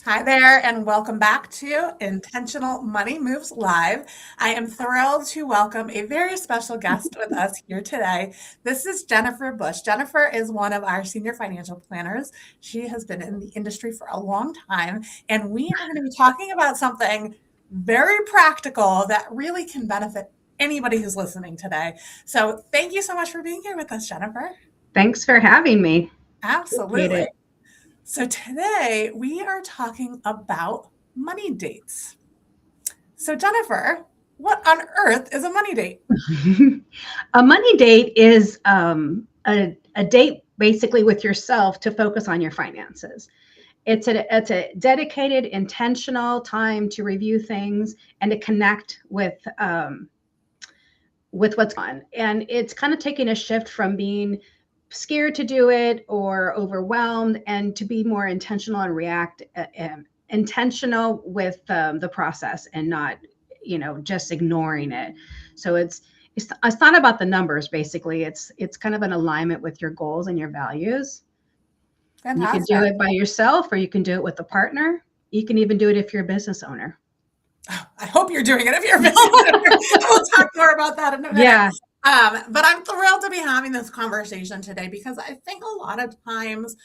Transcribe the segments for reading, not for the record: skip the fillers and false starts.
Hi there, and welcome back to Intentional Money Moves Live. I am thrilled to welcome a very special guest with us here today. This is Jennifer Bush. Jennifer is one of our senior financial planners. She has been in the industry for a long time, and we are going to be talking about something very practical that really can benefit anybody who's listening today. So, thank you so much for being here with us, Jennifer. Thanks for having me. Appreciate Absolutely. it. So today we are talking about money dates. So Jennifer, what on earth is a money date? A money date is a date basically with yourself to focus on your finances. It's a dedicated, intentional time to review things and to connect with what's on. And it's kind of taking a shift from being scared to do it or overwhelmed and to be more intentional and intentional with the process and not just ignoring it. So it's not about the numbers. Basically it's kind of an alignment with your goals and your values. You can do Fantastic. it by yourself or you can do it with a partner. You can even do it if you're a business owner. I hope you're doing it if you're a business owner. We'll talk more about that in a minute. Yeah. But I'm thrilled to be having this conversation today because I think a lot of times,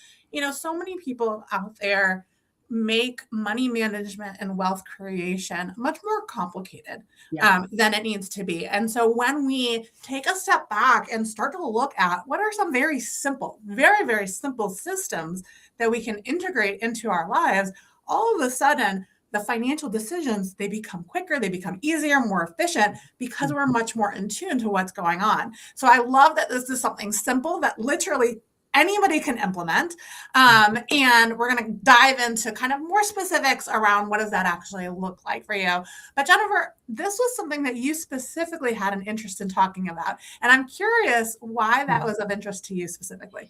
so many people out there make money management and wealth creation much more complicated Yeah. than it needs to be. And so when we take a step back and start to look at what are some very simple, very, very simple systems that we can integrate into our lives, all of a sudden, the financial decisions, they become quicker, they become easier, more efficient because we're much more in tune to what's going on. So I love that this is something simple that literally anybody can implement. And we're going to dive into kind of more specifics around what does that actually look like for you. But Jennifer, this was something that you specifically had an interest in talking about. And I'm curious why that was of interest to you specifically.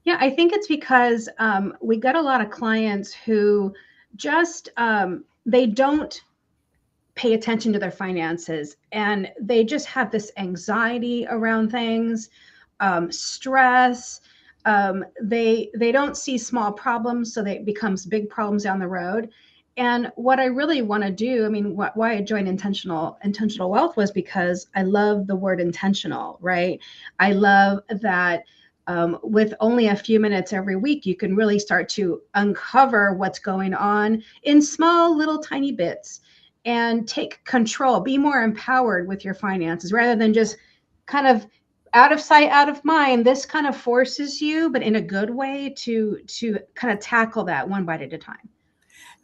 Yeah, I think it's because we got a lot of clients who just they don't pay attention to their finances and they just have this anxiety around things, stress. They don't see small problems, so they it becomes big problems down the road. And what I really want to do, I mean, why I joined intentional wealth was because I love the word intentional, right? I love that with only a few minutes every week, you can really start to uncover what's going on in small, little, tiny bits and take control, be more empowered with your finances rather than just kind of out of sight, out of mind. This kind of forces you, but in a good way, to kind of tackle that one bite at a time.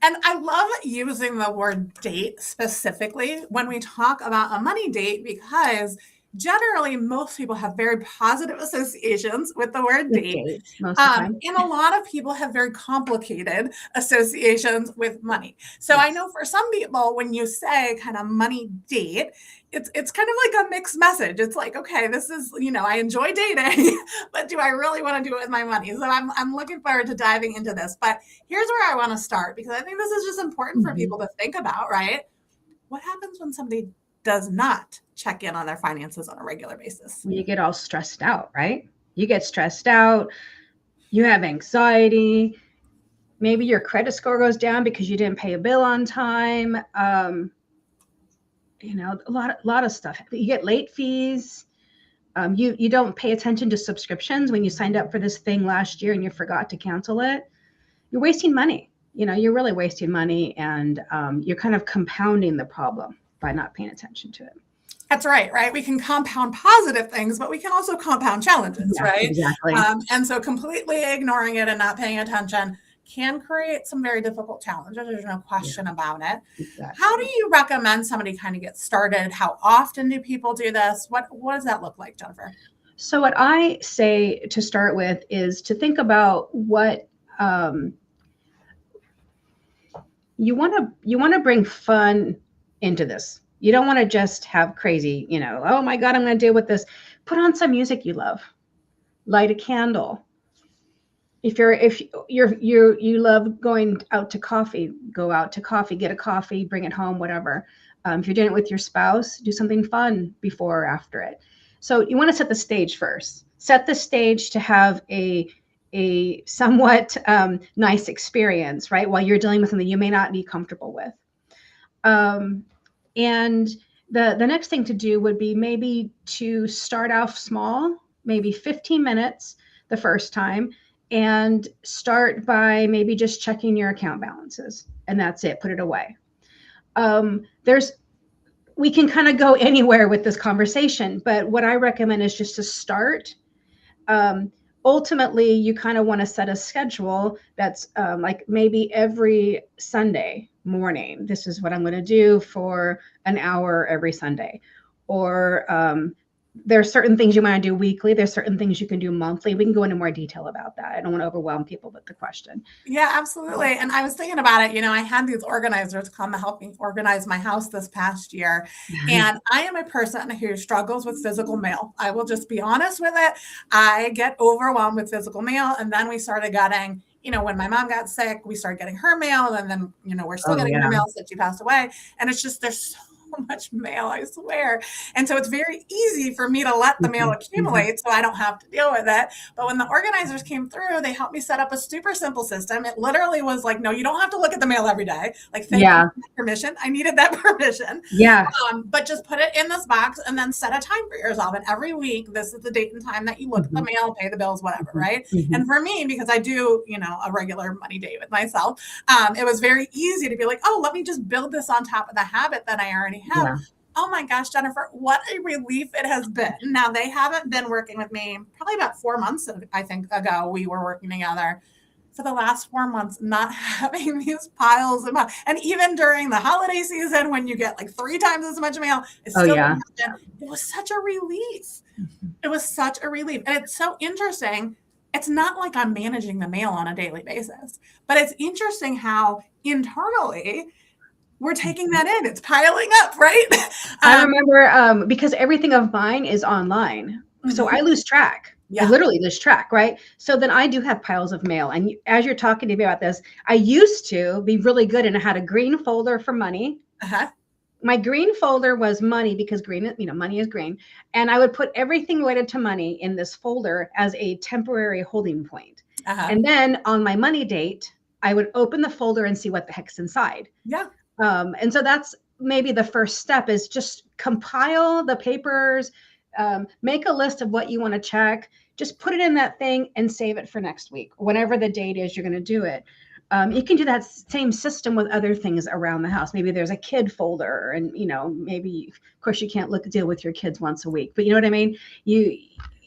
And I love using the word date specifically when we talk about a money date because generally most people have very positive associations with the word With date. dates, most of the time. And a lot of people have very complicated associations with money. So I Yes. know for some people, when you say kind of money date, it's kind of like a mixed message. It's like, okay, this is, I enjoy dating, but do I really want to do it with my money? So I'm looking forward to diving into this. But here's where I want to start because I think this is just important for Mhm. people to think about, right? What happens when somebody does not check in on their finances on a regular basis? You get all stressed out, right? You get stressed out. You have anxiety. Maybe your credit score goes down because you didn't pay a bill on time. A lot of stuff. You get late fees. You don't pay attention to subscriptions when you signed up for this thing last year and you forgot to cancel it. You're wasting money. You're really wasting money, and you're kind of compounding the problem by not paying attention to it. That's right, right? We can compound positive things, but we can also compound challenges, Yeah, right? exactly. And so completely ignoring it and not paying attention can create some very difficult challenges. There's no Yeah, question about it. How do exactly. you recommend somebody kind of get started? How often do people do this? What does that look like, Jennifer? So what I say to start with is to think about what you want to bring fun into this. You don't want to just have crazy, oh my God, I'm going to deal with this. Put on some music you love. Light a candle. If you love going out to coffee, go out to coffee, get a coffee, bring it home, whatever. If you're doing it with your spouse, do something fun before or after it. So you want to set the stage first. Set the stage to have a somewhat nice experience, right? While you're dealing with something you may not be comfortable with. And the next thing to do would be maybe to start off small, maybe 15 minutes the first time, and start by maybe just checking your account balances, and that's it. Put it away. We can kind of go anywhere with this conversation, but what I recommend is just to start. Ultimately, you kind of want to set a schedule that's like maybe every Sunday morning. This is what I'm going to do for an hour every Sunday. Or there are certain things you want to do weekly. There's certain things you can do monthly. We can go into more detail about that. I don't want to overwhelm people with the question. Yeah, absolutely. And I was thinking about it. I had these organizers come to help me organize my house this past year. And I am a person who struggles with physical mail. I will just be honest with it. I get overwhelmed with physical mail. And then we started getting, when my mom got sick, we started getting her mail. And then, we're still getting her mail since she passed away. And it's just, there's so much mail, I swear. And so it's very easy for me to let the mail accumulate so I don't have to deal with it. But when the organizers came through, they helped me set up a super simple system. It literally was like, no, you don't have to look at the mail every day. Like, thank you for that permission. I needed that permission. Yeah. But just put it in this box and then set a time for yourself. And every week, this is the date and time that you look at the mail, pay the bills, whatever, right? And for me, because I do, a regular money date with myself, it was very easy to be like, oh, let me just build this on top of the habit that I already have. Yeah. Oh my gosh, Jennifer, what a relief it has been. Now, they haven't been working with me probably about 4 months, I think, ago. We were working together. For the last 4 months, not having these piles of mail. And even during the holiday season, when you get like 3 times as much mail, it was such a relief. It was such a relief. And it's so interesting. It's not like I'm managing the mail on a daily basis, but it's interesting how internally we're taking that in. It's piling up, right? I remember because everything of mine is online. So I lose track. Yeah. I literally lose track, right? So then I do have piles of mail. And as you're talking to me about this, I used to be really good and I had a green folder for money. My green folder was money because green, money is green. And I would put everything related to money in this folder as a temporary holding point. And then on my money date, I would open the folder and see what the heck's inside. Yeah. And so that's maybe the first step is just compile the papers, make a list of what you want to check, just put it in that thing and save it for next week, whenever the date is you're going to do it. You can do that same system with other things around the house. Maybe there's a kid folder and, maybe, of course, you can't deal with your kids once a week, but you know what I mean?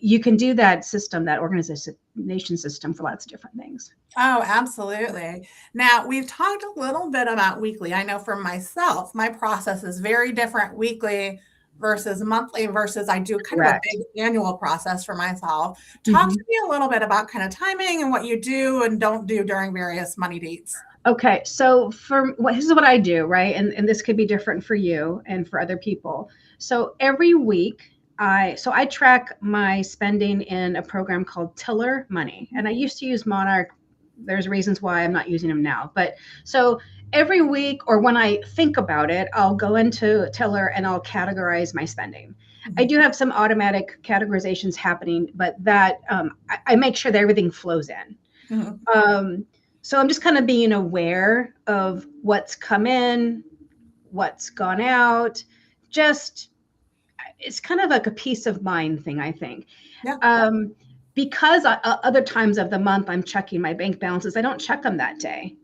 You can do that system, that organization system for lots of different things. Oh, absolutely. Now, we've talked a little bit about weekly. I know for myself, my process is very different weekly versus monthly versus I do kind of a big annual process for myself. Talk to me a little bit about kind of timing and what you do and don't do during various money dates. Okay. So this is what I do, right? And this could be different for you and for other people. So every week, I track my spending in a program called Tiller Money. And I used to use Monarch. There's reasons why I'm not using them now. But so every week, or when I think about it, I'll go into Tiller and I'll categorize my spending. I do have some automatic categorizations happening, but that I make sure that everything flows in. So I'm just kind of being aware of what's come in, what's gone out. It's kind of like a peace of mind thing, I think. Yeah. Because other times of the month I'm checking my bank balances, I don't check them that day.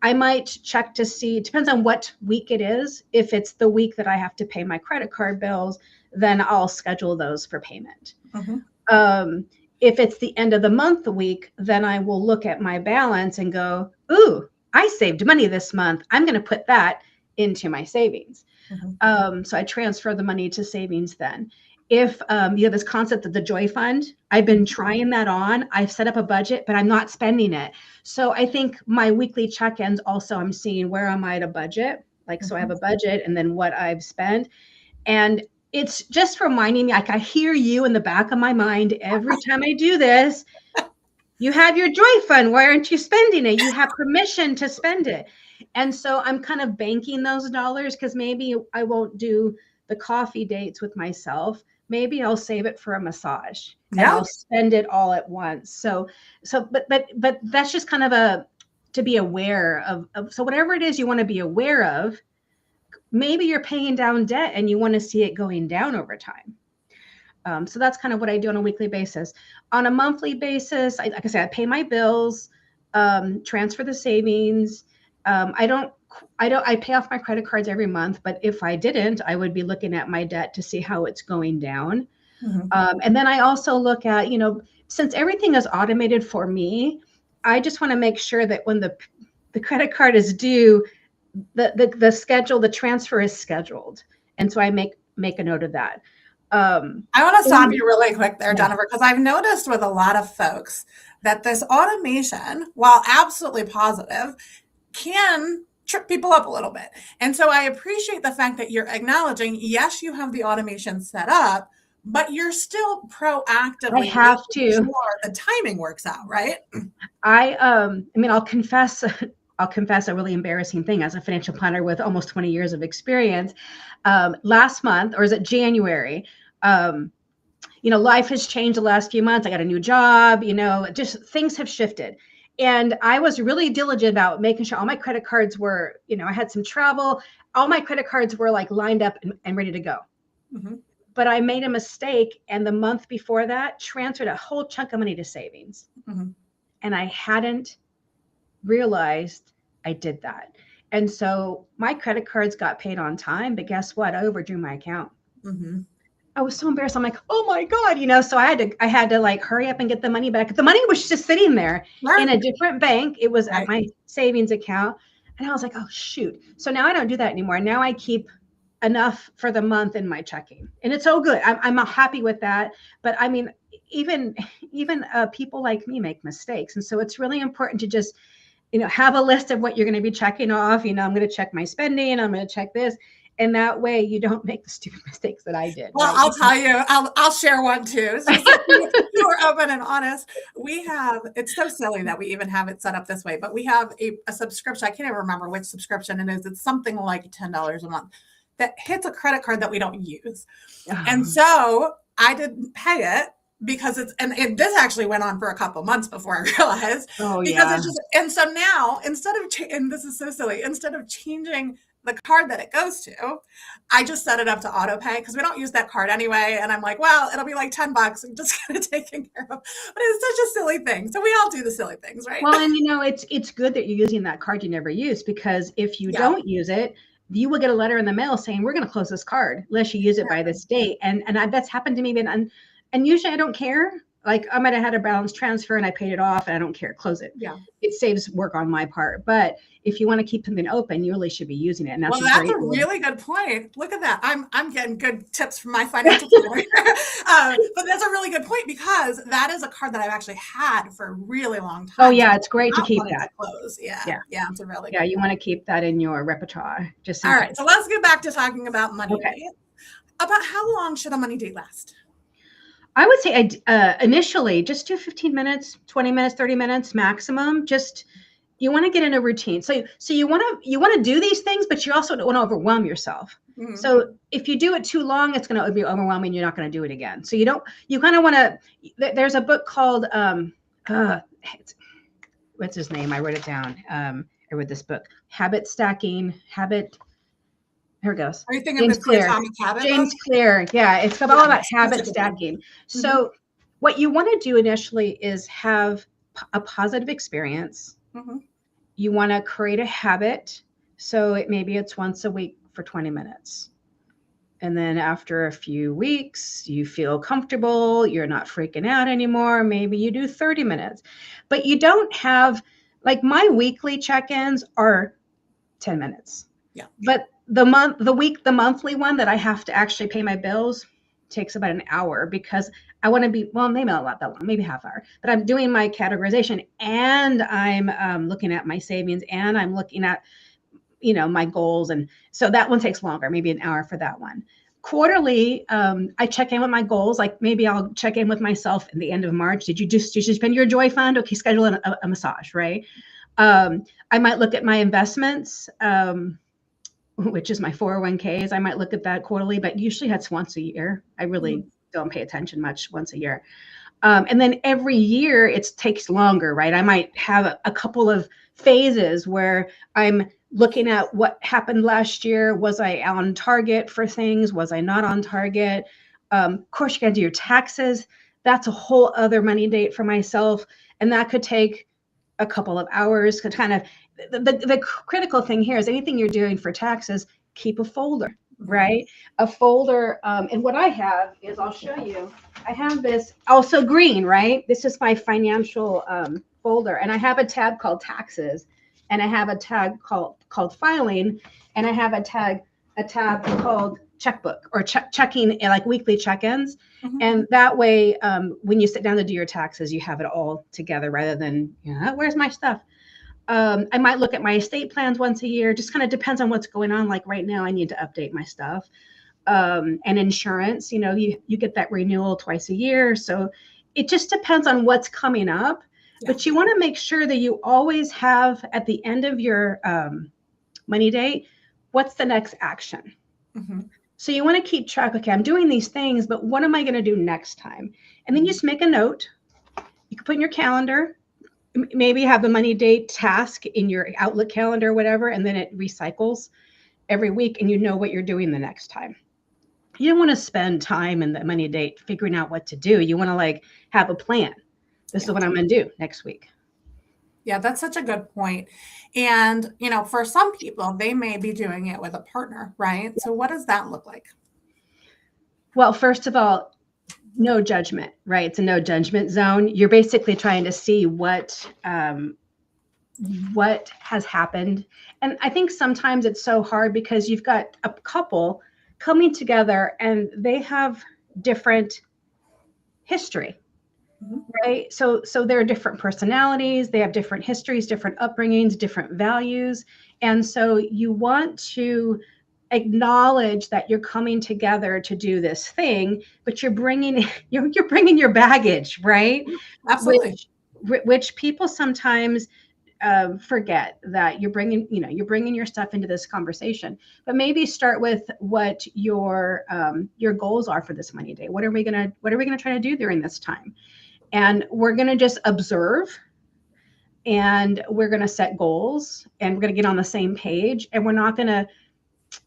I might check to see, it depends on what week it is. If it's the week that I have to pay my credit card bills, then I'll schedule those for payment. If it's the end of the month week, then I will look at my balance and go, ooh, I saved money this month. I'm going to put that into my savings. So I transfer the money to savings then. If you have this concept of the Joy Fund, I've been trying that on. I've set up a budget, but I'm not spending it. So I think my weekly check-ins also, I'm seeing where am I at a budget? So I have a budget and then what I've spent. And it's just reminding me, like I hear you in the back of my mind every time I do this. You have your Joy Fund. Why aren't you spending it? You have permission to spend it. And so I'm kind of banking those dollars because maybe I won't do the coffee dates with myself, maybe I'll save it for a massage and Yeah. I'll spend it all at once. But that's just kind of to be aware of. So whatever it is you want to be aware of, maybe you're paying down debt and you want to see it going down over time. So that's kind of what I do on a weekly basis. On a monthly basis, like I said, I pay my bills, transfer the savings. I pay off my credit cards every month, but if I didn't, I would be looking at my debt to see how it's going down. And then I also look at, since everything is automated for me, I just want to make sure that when the credit card is due, the transfer is scheduled. And so I make a note of that. I want to stop you really quick there, Jennifer, because I've noticed with a lot of folks that this automation, while absolutely positive, can trip people up a little bit. And so I appreciate the fact that you're acknowledging, yes, you have the automation set up, but you're still proactively I have making to. sure the timing works out, right? I mean, I'll confess a really embarrassing thing as a financial planner with almost 20 years of experience. Last month, or is it January? Life has changed the last few months. I got a new job, just things have shifted. And I was really diligent about making sure all my credit cards were, I had some travel, all my credit cards were like lined up and ready to go. But I made a mistake. And the month before that, transferred a whole chunk of money to savings. And I hadn't realized I did that. And so my credit cards got paid on time, but guess what? I overdrew my account. I was so embarrassed. I'm like, oh my God, so I had to like hurry up and get the money back. The money was just sitting there in a different bank. It was at my savings account. And I was like, oh shoot. So now I don't do that anymore. Now I keep enough for the month in my checking. And it's so good. I'm happy with that. But I mean, even people like me make mistakes. And so it's really important to just, have a list of what you're going to be checking off. I'm going to check my spending. I'm going to check this. And that way you don't make the stupid mistakes that I did. Well, right? I'll tell you, I'll share one too. So you were open and honest. It's so silly that we even have it set up this way, but we have a subscription. I can't even remember which subscription it is. It's something like $10 a month that hits a credit card that we don't use. And so I didn't pay it because this actually went on for a couple months before I realized. And so now and this is so silly, instead of changing the card that it goes to, I just set it up to auto pay because we don't use that card anyway. And I'm like, well, it'll be like $10. I'm just kind of taken care of. But it's such a silly thing. So we all do the silly things, right? Well, and it's good that you're using that card you never use, because if you don't use it, you will get a letter in the mail saying we're going to close this card unless you use it by this date. And that's happened to me. And usually I don't care. Like I might have had a balance transfer and I paid it off and I don't care. Close it. Yeah. It saves work on my part. But if you want to keep something open, you really should be using it. And that's a really good point. Look at that. I'm getting good tips from my financial planner. But that's a really good point, because that is a card that I've actually had for a really long time. Oh yeah, it's great to keep that. Close. Yeah. It's a really good you want to keep that in your repertoire. All right. So let's get back to talking about money date. About how long should a money date last? I would say initially just do 15 minutes, 20 minutes, 30 minutes maximum. Just you want to get in a routine. So you want to do these things, but you also don't want to overwhelm yourself. So if you do it too long, it's going to be overwhelming. You're not going to do it again. So you kind of want to. There's a book called what's his name? I wrote it down. I read this book, Habit Stacking. Here it goes. Are you thinking of the Atomic Habit? James Clear. Yeah, it's all about habit stacking. So what you want to do initially is have a positive experience. You want to create a habit. So maybe it's once a week for 20 minutes. And then after a few weeks, you feel comfortable. You're not freaking out anymore. Maybe you do 30 minutes. But you don't have, like my weekly check-ins are 10 minutes. Yeah. But the monthly one that I have to actually pay my bills takes about an hour, because I want to be, well, maybe not that long, maybe half hour, but I'm doing my categorization and I'm looking at my savings and I'm looking at, my goals. And so that one takes longer, maybe an hour for that one. Quarterly, I check in with my goals. Like maybe I'll check in with myself at the end of March. Did you spend your joy fund? Okay, schedule a massage, right? I might look at my investments, which is my 401ks. I might look at that quarterly, but usually that's once a year. I really don't pay attention much once a year. And then every year it takes longer, right? I might have a couple of phases where I'm looking at what happened last year. Was I on target for things? Was I not on target? Of course, you got to do your taxes. That's a whole other money date for myself. And that could take a couple of hours to kind of, the critical thing here is anything you're doing for taxes, keep a folder, right? A folder. And what I have is, I'll show you, I have this also green, right? This is my financial folder. And I have a tab called taxes, and I have a tab called filing, and I have a tab called checkbook, or checking, like weekly check-ins. And that way, when you sit down to do your taxes, you have it all together rather than, where's my stuff? I might look at my estate plans once a year. Just kind of depends on what's going on. Like right now, I need to update my stuff. And insurance, you get that renewal twice a year. So it just depends on what's coming up. Yeah. But you want to make sure that you always have at the end of your money date, what's the next action? So you want to keep track. Okay, I'm doing these things, but what am I going to do next time? And then you just make a note. You can put in your calendar, maybe have a money date task in your Outlook calendar or whatever, and then it recycles every week, and you know what you're doing the next time. You don't want to spend time in the money date figuring out what to do. You want to have a plan. This is what I'm going to do next week. Yeah, that's such a good point. And, for some people, they may be doing it with a partner, right? So what does that look like? Well, first of all, no judgment, right? It's a no judgment zone. You're basically trying to see what has happened. And I think sometimes it's so hard because you've got a couple coming together and they have different history. Right. So there are different personalities, they have different histories, different upbringings, different values. And so you want to acknowledge that you're coming together to do this thing, but you're bringing your baggage, right? Absolutely. Which people sometimes forget that you're bringing your stuff into this conversation. But maybe start with what your goals are for this money day. What are we gonna try to do during this time? And we're going to just observe, and we're going to set goals, and we're going to get on the same page. And we're not going to,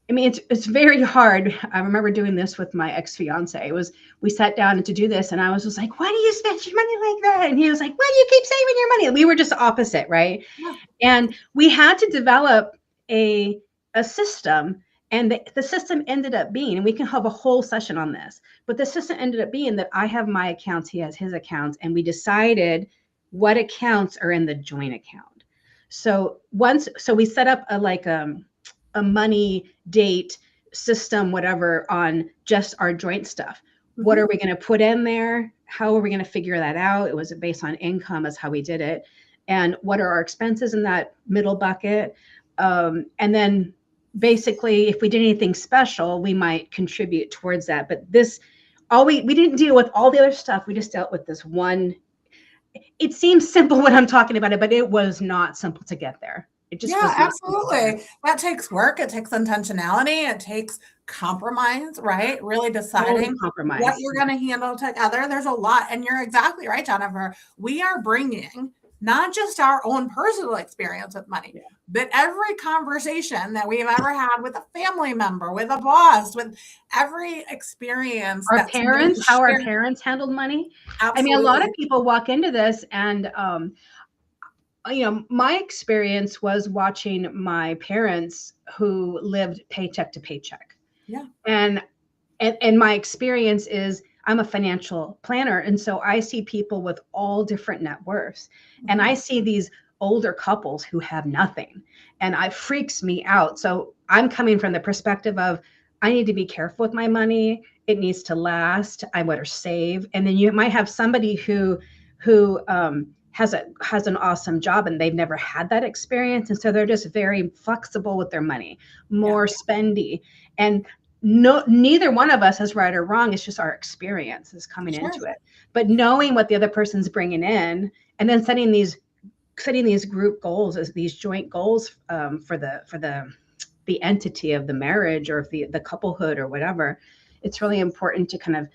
it's very hard. I remember doing this with my ex-fiance. We sat down to do this, and I was just like, why do you spend your money like that? And he was like, why do you keep saving your money? And we were just opposite, right? Yeah. And we had to develop a system. And the system ended up being, and we can have a whole session on this, but the system ended up being that I have my accounts, he has his accounts, and we decided what accounts are in the joint account. So we set up a money date system, whatever, on just our joint stuff. What are we going to put in there? How are we going to figure that out? It was based on income is how we did it. And what are our expenses in that middle bucket? And then basically, if we did anything special, we might contribute towards that. But we didn't deal with all the other stuff. We just dealt with this one. It seems simple when I'm talking about it, but it was not simple to get there. It just was absolutely. That takes work. It takes intentionality. It takes compromise, right? Really deciding what you're going to handle together. There's a lot. And you're exactly right, Jennifer. We are bringing not just our own personal experience with money, but every conversation that we've ever had with a family member, with a boss, with every experience. Our parents, how our parents handled money. Absolutely. A lot of people walk into this and, my experience was watching my parents who lived paycheck to paycheck. Yeah. And my experience is, I'm a financial planner. And so I see people with all different net worths. And I see these older couples who have nothing, and it freaks me out. So I'm coming from the perspective of, I need to be careful with my money. It needs to last. I better save. And then you might have somebody who has an awesome job and they've never had that experience. And so they're just very flexible with their money, more spendy. And neither one of us is right or wrong. It's just our experience is coming into it. But knowing what the other person's bringing in, and then setting these group goals as these joint goals for the entity of the marriage or the couplehood or whatever. It's really important to kind of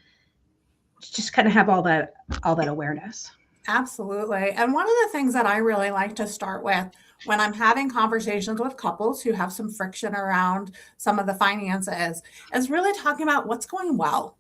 just kind of have all that awareness. Absolutely. And one of the things that I really like to start with when I'm having conversations with couples who have some friction around some of the finances is really talking about what's going well.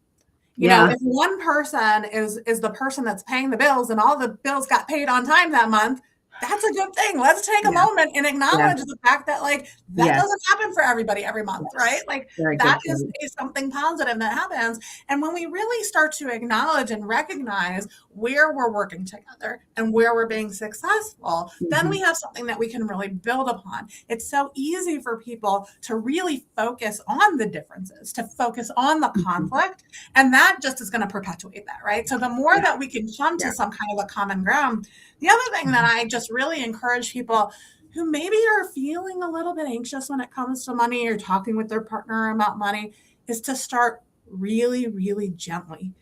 You know, Yeah. if one person is the person that's paying the bills and all the bills got paid on time that month, that's a good thing. Let's take a Yeah. moment and Yeah. acknowledge the fact that like that Yes. doesn't happen for everybody every month, right? Yes. Like Very that good point. is something positive that happens. And when we really start to acknowledge and recognize where we're working together and where we're being successful, then we have something that we can really build upon. It's so easy for people to really focus on the differences, to focus on the conflict, and that just is going to perpetuate that, right? So the more Yeah. that we can come to Yeah. some kind of a common ground. The other thing that I just really encourage people who maybe are feeling a little bit anxious when it comes to money or talking with their partner about money is to start really, really gently.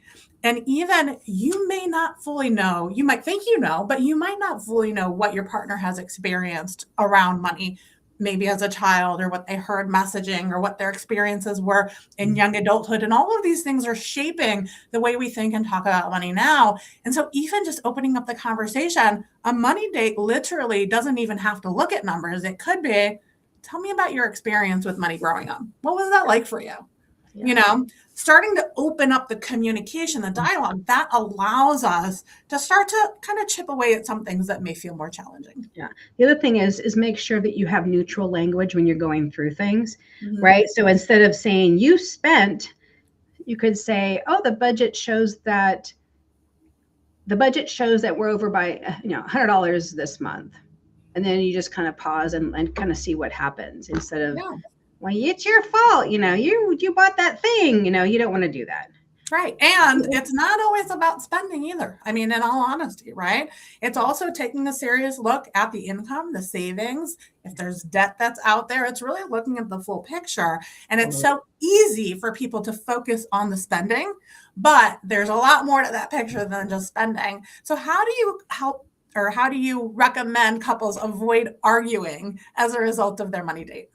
And even you may not fully know, you might think you know, but you might not fully know what your partner has experienced around money, maybe as a child, or what they heard messaging, or what their experiences were in young adulthood. And all of these things are shaping the way we think and talk about money now. And so even just opening up the conversation, a money date literally doesn't even have to look at numbers. It could be, tell me about your experience with money growing up. What was that like for you? Yeah. You know, starting to open up the communication, the dialogue, that allows us to start to kind of chip away at some things that may feel more challenging. Yeah. The other thing is make sure that you have neutral language when you're going through things, Mhm. right? So instead of saying you spent, you could say, oh, the budget shows that we're over by, $100 this month. And then you just kind of pause and kind of see what happens instead of, Yeah. well, it's your fault. You bought that thing, you don't want to do that. Right. And it's not always about spending either. I mean, in all honesty, right? It's also taking a serious look at the income, the savings. If there's debt that's out there, it's really looking at the full picture. And it's so easy for people to focus on the spending, but there's a lot more to that picture than just spending. So how do you help, or how do you recommend couples avoid arguing as a result of their money date?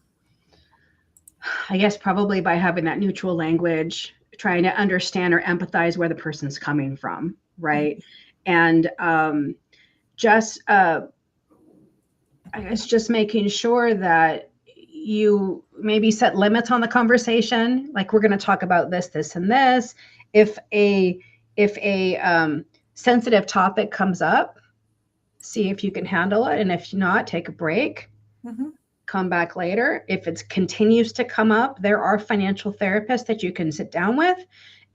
I guess probably by having that neutral language, trying to understand or empathize where the person's coming from, right? And just I guess just making sure that you maybe set limits on the conversation, like we're going to talk about this, this, and this. If a sensitive topic comes up, see if you can handle it, and if not, take a break. Mm-hmm. Come back later. If it continues to come up, there are financial therapists that you can sit down with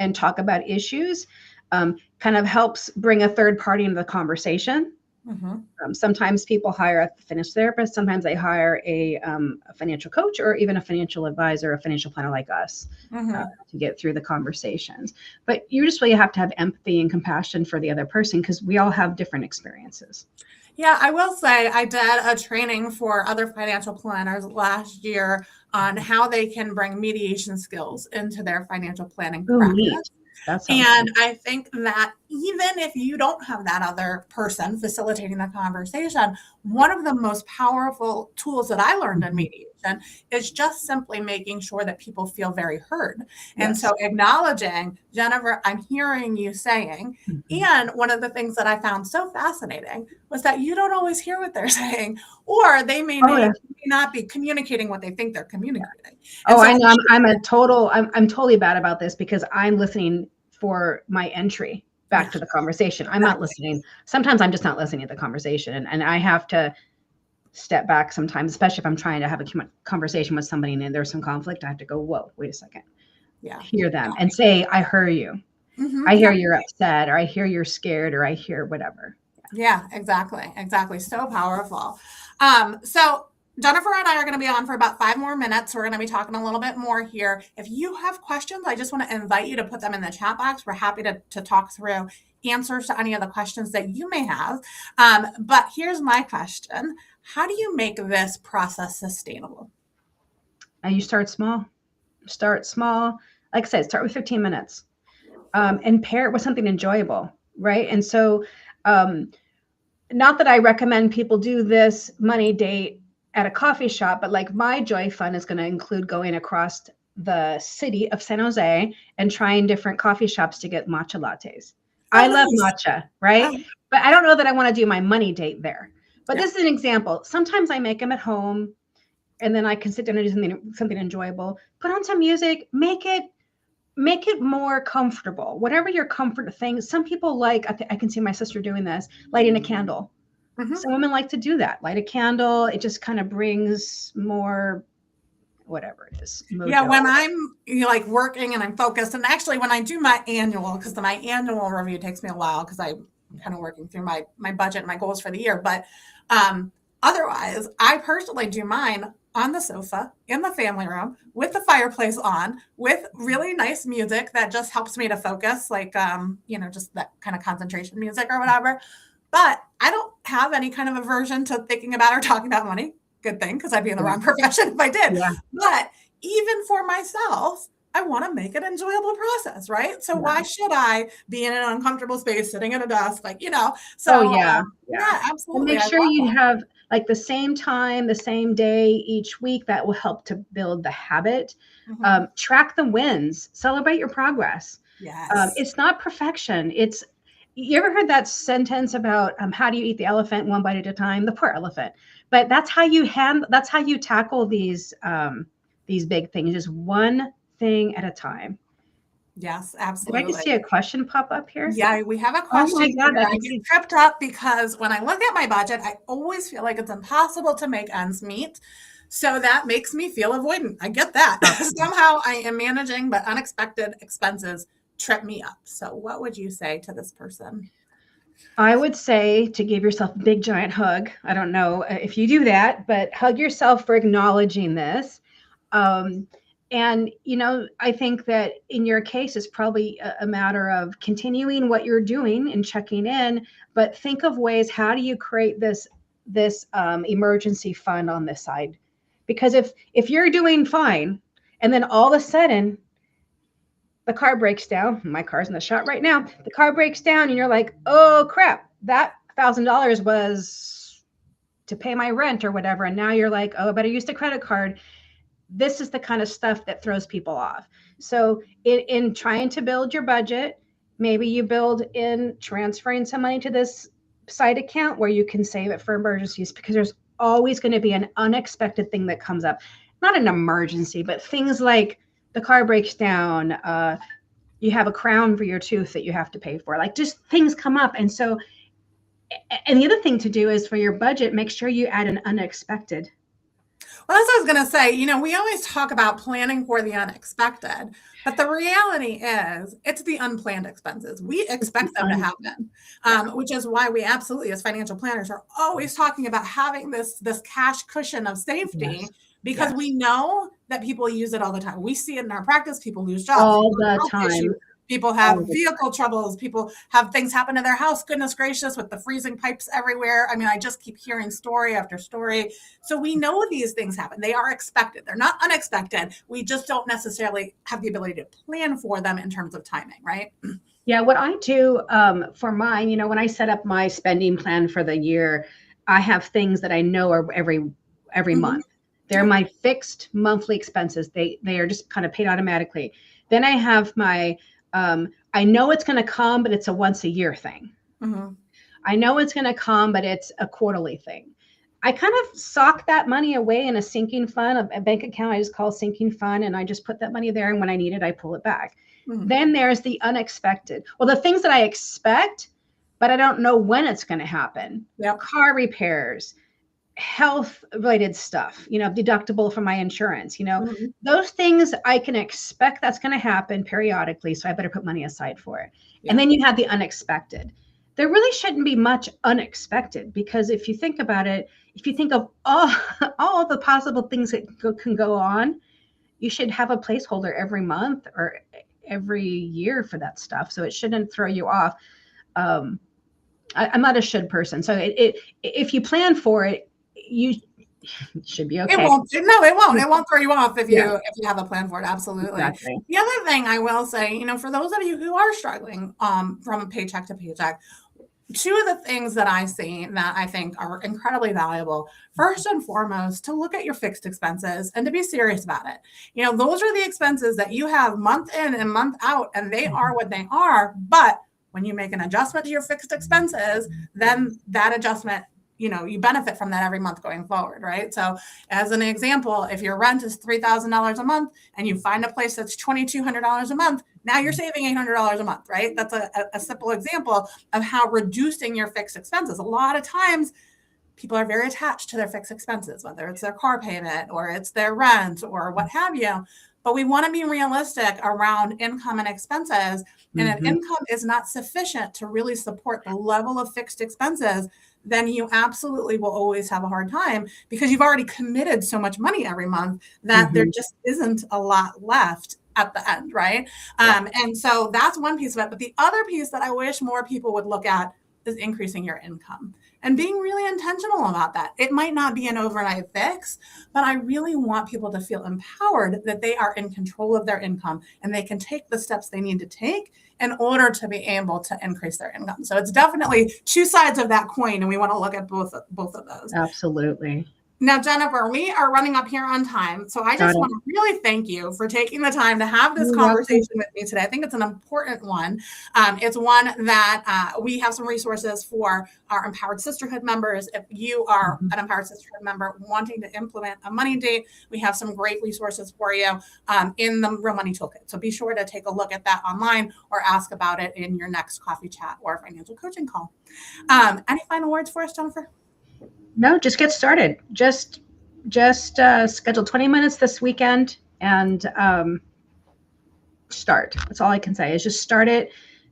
and talk about issues. Kind of helps bring a third party into the conversation. Mm-hmm. Sometimes people hire a financial therapist. Sometimes they hire a financial coach or even a financial advisor, a financial planner like us to get through the conversations. But you just really have to have empathy and compassion for the other person because we all have different experiences. Yeah, I will say I did a training for other financial planners last year on how they can bring mediation skills into their financial planning practice. Neat. And I think that even if you don't have that other person facilitating the conversation, one of the most powerful tools that I learned in mediation is just simply making sure that people feel very heard. And so acknowledging, Jennifer, I'm hearing you saying, and one of the things that I found so fascinating was that you don't always hear what they're saying, or they may not be communicating what they think they're communicating. And I know. I'm totally bad about this because I'm listening for my entry back to the conversation. I'm not listening. Sometimes I'm just not listening to the conversation. And I have to step back sometimes, especially if I'm trying to have a conversation with somebody and there's some conflict. I have to go, whoa, wait a second. Hear them and say, I hear you. I hear you're upset, or I hear you're scared, or I hear whatever. Yeah, exactly. So powerful. So Jennifer and I are going to be on for about 5 more minutes. We're going to be talking a little bit more here. If you have questions, I just want to invite you to put them in the chat box. We're happy to talk through answers to any of the questions that you may have. But here's my question. How do you make this process sustainable? And you start small. Like I said, start with 15 minutes and pair it with something enjoyable, right? And so not that I recommend people do this money date at a coffee shop, but like my Joy Fund is going to include going across the city of San Jose and trying different coffee shops to get matcha lattes. Oh, I love nice. matcha, right? Oh, But I don't know that I want to do my money date there. But yeah. this is an example. Sometimes I make them at home and then I can sit down and do something enjoyable. Put on some music, make it more comfortable. Whatever your comfort thing. Some people like, I can see my sister doing this, lighting a candle. Mm-hmm. Some women like to do that. Light a candle. It just kind of brings more, whatever it is. Mojo. Yeah, when I'm like working and I'm focused, and actually when I do my annual, because my annual review takes me a while because I'm kind of working through my budget and my goals for the year. But otherwise, I personally do mine on the sofa in the family room with the fireplace on, with really nice music that just helps me to focus, like just that kind of concentration music or whatever. But I don't have any kind of aversion to thinking about or talking about money. Good thing, because I'd be in the wrong profession if I did. Yeah. But even for myself, I want to make it an enjoyable process, right? So why should I be in an uncomfortable space, sitting at a desk, So yeah. absolutely. And make sure you have like the same time, the same day each week. That will help to build the habit. Mm-hmm. Track the wins, celebrate your progress. Yes. It's not perfection. You ever heard that sentence about how do you eat the elephant one bite at a time? The poor elephant. But that's how you tackle these big things, just one thing at a time. Yes, Did I absolutely. just see a question pop up here? Yeah, we have a Oh question my God, here. I get tripped up because when I look at my budget, I always feel like it's impossible to make ends meet. So that makes me feel avoidant. I get that. Somehow I am managing, but unexpected expenses trip me up. So what would you say to this person? I would say to give yourself a big giant hug. I don't know if you do that, but hug yourself for acknowledging this. And I think that in your case, it's probably a matter of continuing what you're doing and checking in. But think of ways. How do you create this emergency fund on this side? Because if you're doing fine, and then all of a sudden the car breaks down. My car's in the shop right now. The car breaks down, and you're like, oh crap, that $1,000 was to pay my rent or whatever. And now you're like, oh, I better use the credit card. This is the kind of stuff that throws people off. So in trying to build your budget, maybe you build in transferring some money to this side account where you can save it for emergencies, because there's always going to be an unexpected thing that comes up. Not an emergency, but things like the car breaks down, you have a crown for your tooth that you have to pay for, like just things come up. And so, and the other thing to do is for your budget, make sure you add an unexpected. Well, that's what I was going to say. We always talk about planning for the unexpected, but the reality is it's the unplanned expenses. We expect them to happen, which is why we absolutely, as financial planners, are always talking about having this cash cushion of safety, because we know that people use it all the time. We see it in our practice. People lose jobs all the time. People have vehicle troubles. People have things happen to their house. Goodness gracious, with the freezing pipes everywhere. I mean, I just keep hearing story after story. So we know these things happen. They are expected. They're not unexpected. We just don't necessarily have the ability to plan for them in terms of timing, right? Yeah, what I do for mine, when I set up my spending plan for the year, I have things that I know are every month. They're my fixed monthly expenses. They are just kind of paid automatically. Then I have my I know it's going to come, but it's a once a year thing. I know it's going to come, but it's a quarterly thing. I kind of sock that money away in a sinking fund, a bank account I just call sinking fund, and I just put that money there. And when I need it, I pull it back. Then there's the unexpected. Well, the things that I expect, but I don't know when it's going to happen. Car repairs, health related stuff, deductible from my insurance, those things I can expect that's going to happen periodically. So I better put money aside for it. And then you have the unexpected. There really shouldn't be much unexpected, because if you think about it, if you think of all the possible things that can go on, you should have a placeholder every month or every year for that stuff. So it shouldn't throw you off. I'm not a should person. So if you plan for it, you should be okay. It won't. No, it won't. It won't throw you off if you have a plan for it. Absolutely. Exactly. The other thing I will say, for those of you who are struggling from paycheck to paycheck, two of the things that I see that I think are incredibly valuable, first and foremost, to look at your fixed expenses and to be serious about it. Those are the expenses that you have month in and month out, and they are what they are. But when you make an adjustment to your fixed expenses, then that adjustment, you benefit from that every month going forward, right? So as an example, if your rent is $3,000 a month and you find a place that's $2,200 a month, now you're saving $800 a month, right? That's a simple example of how reducing your fixed expenses. A lot of times people are very attached to their fixed expenses, whether it's their car payment or it's their rent or what have you. But we want to be realistic around income and expenses. And if income is not sufficient to really support the level of fixed expenses, then you absolutely will always have a hard time because you've already committed so much money every month that there just isn't a lot left at the end, right? And so that's one piece of it. But the other piece that I wish more people would look at is increasing your income and being really intentional about that. It might not be an overnight fix, but I really want people to feel empowered that they are in control of their income and they can take the steps they need to take in order to be able to increase their income. So it's definitely two sides of that coin, and we want to look at both of those. Absolutely. Now, Jennifer, we are running up here on time. So I just want to really thank you for taking the time to have this conversation with me today. I think it's an important one. It's one that we have some resources for our Empowered Sisterhood members. If you are an Empowered Sisterhood member wanting to implement a money date, we have some great resources for you in the Real Money Toolkit. So be sure to take a look at that online or ask about it in your next coffee chat or financial coaching call. Any final words for us, Jennifer? No, just get started. Just schedule 20 minutes this weekend and start. That's all I can say is just start it.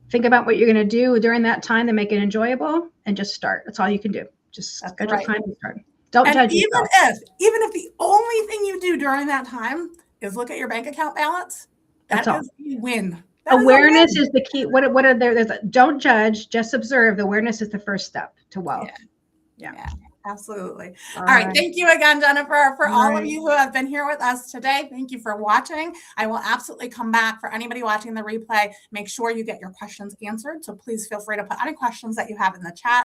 Think about what you're going to do during that time to make it enjoyable and just start. That's all you can do. Just schedule time and start. Don't judge yourself. Even if the only thing you do during that time is look at your bank account balance, that is a win. Awareness is the key. What are there? Don't judge, just observe. The awareness is the first step to wealth. Yeah. Absolutely. All right. Thank you again, Jennifer, for all of you who have been here with us today. Thank you for watching. I will absolutely come back for anybody watching the replay. Make sure you get your questions answered. So please feel free to put any questions that you have in the chat.